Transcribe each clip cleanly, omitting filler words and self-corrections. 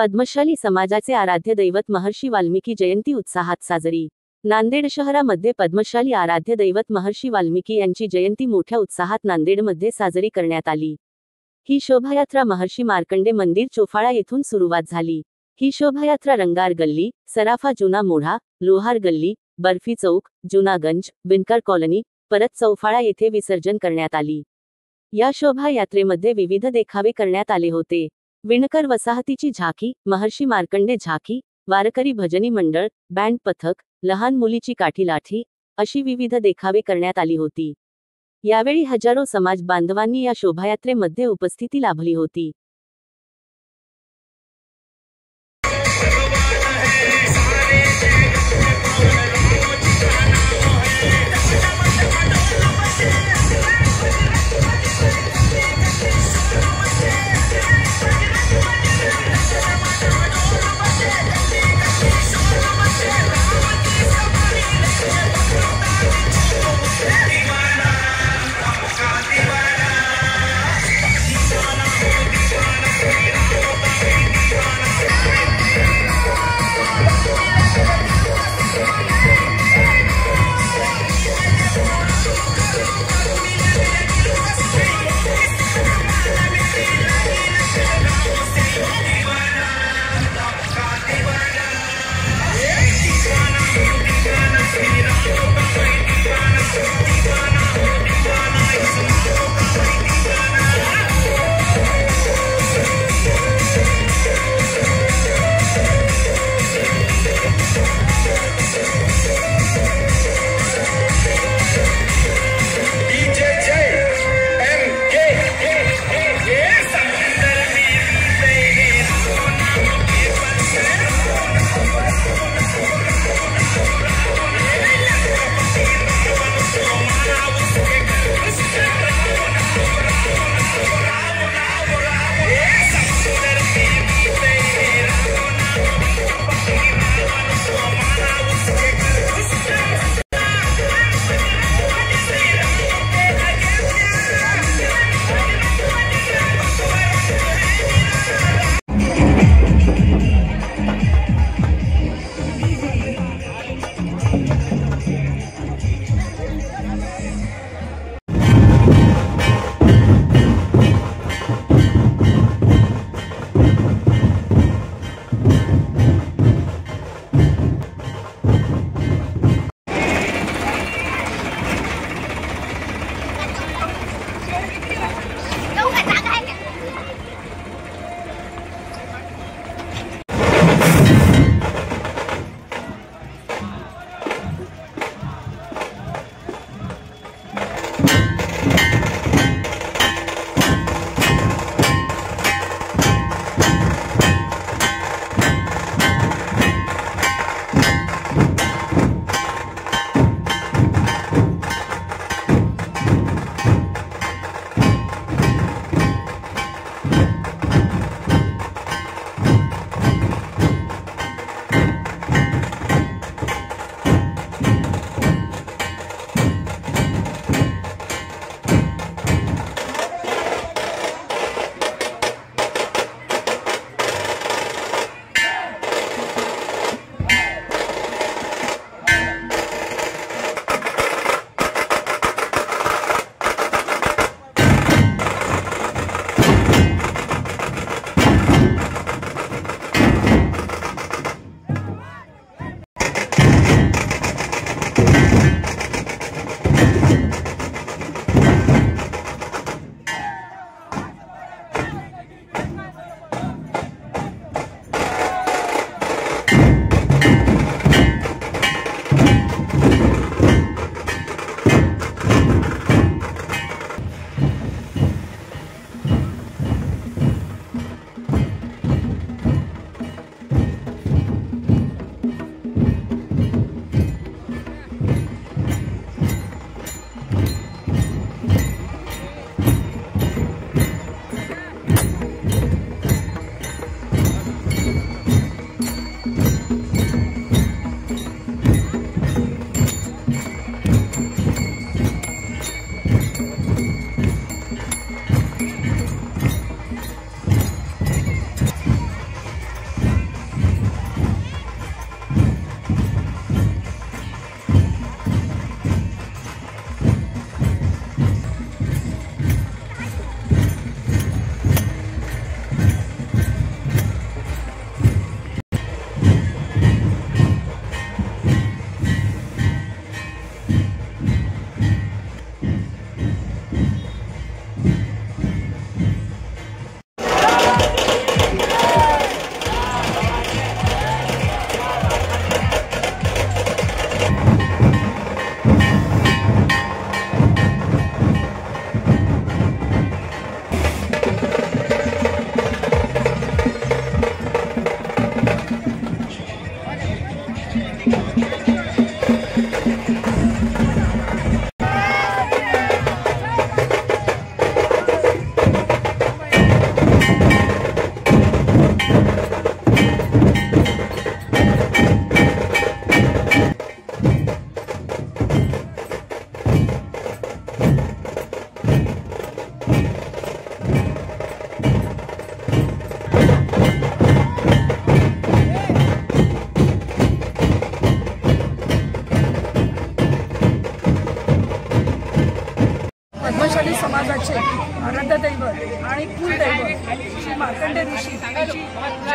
पद्मशाली समाजाचे आराध्य दैवत महर्षी वाल्मिकी जयंती उत्साहात साजरी। नांदेड शहरामध्ये पद्मशाली आराध्य दैवत महर्षी वाल्मिकी यांची जयंती मोठ्या उत्साहात नांदेडमध्ये साजरी करण्यात आली। ही शोभायात्रा महर्षी मार्कंडे मंदिर चोफाळा येथून सुरुवात झाली। ही शोभायात्रा रंगार गल्ली, सराफा जुना मोढा, लोहार गल्ली, बर्फी चौक, जुनागंज, विणकर कॉलनी, परत चौफाळा येथे विसर्जन करण्यात आली। या शोभायात्रेमध्ये विविध देखावे करण्यात आले होते। विणकर वसाहतीची झाकी, महर्षी मार्कंडे झाकी, वारकरी भजनी मंडळ, बँड पथक, लहान मुलीची काठी लाठी अशी विविध देखावे करण्यात आली होती। यावेळी हजारो समाज बांधवांनी या शोभायात्रेमध्ये उपस्थिती लाभली होती।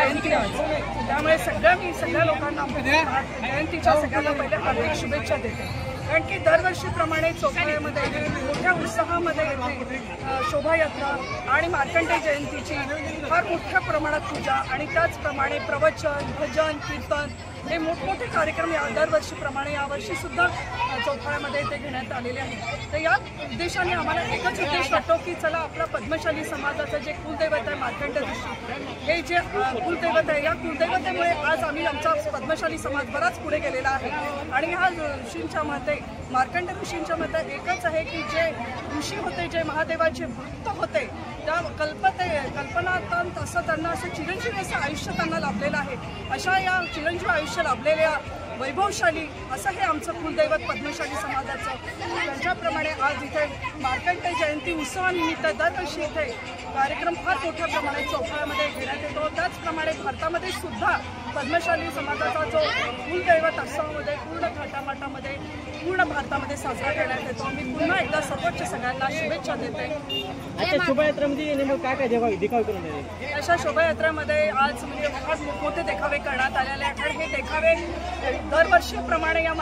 जयंती आज, त्यामुळे सगळ्या लोकांना जयंतीच्या सगळ्यांना पहिल्या हार्दिक शुभेच्छा देते. कारण की दरवर्षीप्रमाणे चोखाळ्यामध्ये मोठ्या उत्साहामध्ये येथे शोभायात्रा आणि मार्कंडेय जयंतीची फार मोठ्या प्रमाणात पूजा आणि त्याचप्रमाणे प्रवचन, भजन, कीर्तन हे मोठमोठे कार्यक्रम या दरवर्षीप्रमाणे यावर्षीसुद्धा चौथाळ्यामध्ये ते घेण्यात आलेले आहेत. तर या उद्देशाने आम्हाला एकच उद्देश वाटतो की चला आपला पद्मशाली समाजाचं जे कुलदैवत आहे मार्कंड ऋषी, हे जे कुलदैवत आहे, या कुलदैवतेमुळे आज आम्ही आमचा पद्मशाली समाज बराच पुढे गेलेला आहे. आणि ह्या ऋषींच्या मते, मार्कंड ऋषींच्या मते एकच आहे की जे ऋषी होते, जे महादेवाचे भक्त होते, त्या कल्पनातंत असं त्यांना असं चिरंजीवी असं आयुष्य त्यांना लाभलेलं आहे. अशा या चिरंजीवी आयुष्य लाभलेल्या वैभवशाली असं हे आमचं कुलदैवत पद्मशाली समाजाचं. त्यांच्याप्रमाणे आज इथे मार्कंडेय जयंती उत्सवानिमित्त दरवर्षी इथे कार्यक्रम फार मोठ्या प्रमाणात चौथाळ्यामध्ये घेण्यात येतो. त्याचप्रमाणे भारतामध्ये सुद्धा पद्मशाली समाजाचा जो कुलदैवत उत्सवामध्ये पूर्ण थाटामाटामध्ये पूर्ण भारतामध्ये साजरा करण्यात येतो. मी पुन्हा एकदा सर्वोच्च सगळ्यांना शुभेच्छा देते. शोभायात्रेमध्ये नेमकं काय देखावे करून दिले? अशा शोभायात्रेमध्ये आज म्हणजे फार मोठे देखावे करण्यात आलेले आहेत. आणि हे देखावे दरवर्षीप्रमाणे या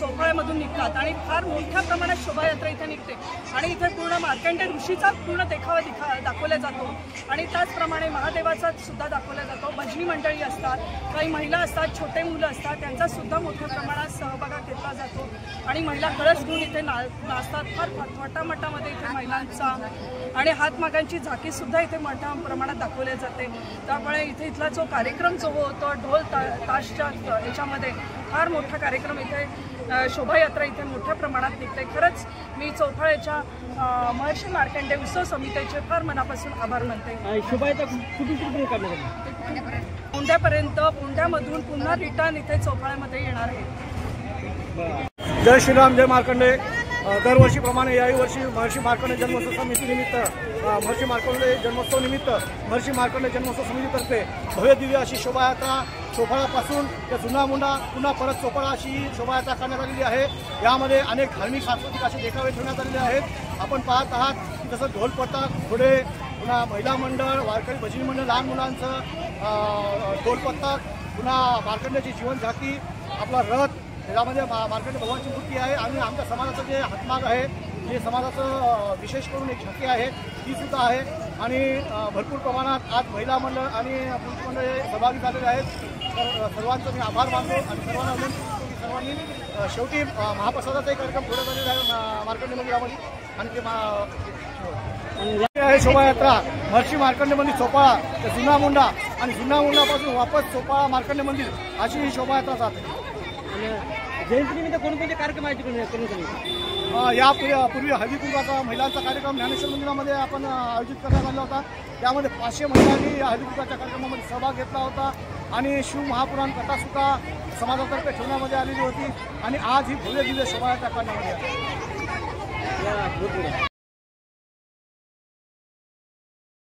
चौफाळ्यामधून निघतात आणि फार मोठ्या प्रमाणात शोभायात्रा इथे निघते आणि इथे पूर्ण मार्कंडेय ऋषीचा पूर्ण देखावा दाखवला जातो आणि त्याचप्रमाणे महादेवाचा सुद्धा दाखवला जातो. भजनी मंडळी असतात, काही महिला असतात, छोटे मुलं असतात, त्यांचा सुद्धा मोठ्या प्रमाणात सहभाग घेतला जातो आणि महिला कळस घेऊन इथे नाचतात. फार थाटामाटामध्ये इथे महिलांचा आणि हातमागांची झाकी सुद्धा इथे मोठ्या प्रमाणात दाखवल्या जाते. त्यामुळे इथला जो कार्यक्रम जो होतो ढोल ताशच्या याच्यामध्ये फार मोठा कार्यक्रम इथे शोभायात्रा इथे मोठ्या प्रमाणात निघते. खरंच मी चौथाळ्याच्या महर्षी मार्कंडेय उत्सव समितीचे फार मनापासून आभार मानते. शोभायात्रा कुठून काढण्यात आली? पुण्यापर्यंत, पुण्यामधून पुन्हा रिटर्न इथे चौथाळ्यामध्ये येणार आहे. जय श्रीराम, जय मार्कंडेय. दरवर्षीप्रमाणे याही वर्षी महर्षी मार्कंडेय जन्मोत्सव समितीनिमित्त महर्षी मार्कंडेय जन्मोत्सव निमित्त महर्षी मार्कंडेय जन्मोत्सव समितीतर्फे भव्य दिव्य अशी शोभायात्रा चोपाळापासून ते जुना मुंडा पुन्हा परत चोपाळा अशी शोभायात्रा करण्यात आलेली आहे. यामध्ये अनेक धार्मिक सांस्कृतिक असे देखावे ठेवण्यात आलेले आहेत. आपण पाहत आहात की जसं ढोल पथक, घोडे, पुन्हा महिला मंडळ, वारकरी भजनी मंडळ, लहान मुलांचं ढोल पथक, पुन्हा मार्कंडेयची जीवन झाकी, आपला रथ, यामध्ये मार्कंडेय भगवानची मूर्ती आहे आणि आमच्या समाजाचं जे हातमाग आहे, जे समाजाचं विशेष करून एक झाकी आहे, ती सुद्धा आहे. आणि भरपूर प्रमाणात आज महिला मंडळ आणि पुरुष मंडळ सहभागी झालेले आहेत. तर सर्वांचं मी आभार मानतो आणि सर्वांना विनंती करतो की सर्वांनी शेवटी महाप्रसादाचाही कार्यक्रम पुढे झालेला आहे मार्कंडेय मंदिरामध्ये. आणि ते आहे शोभायात्रा महर्षी मार्कंडेय मंदिर चोपाळा ते जुना मुंडा आणि जुना मुंडापासून वापस चोपाळा मार्कंडेय मंदिर अशी ही शोभायात्रा जाते. जयंतीनिमित्त कोणकोणते कार्यक्रम आहेत? यापूर्वी हळदी कुंकवाचा महिलांचा कार्यक्रम ज्ञानेश्वर मंदिरामध्ये आपण आयोजित करण्यात आला होता. त्यामध्ये 500 महिलांनी हळदी कुंकवाच्या कार्यक्रमामध्ये सहभाग घेतला होता आणि शिव महापुराण कथासुद्धा समाजातर्फे ठेवण्यामध्ये आलेली होती. आणि आज ही भव्य दिव्य शोभायात्रा करण्यामध्ये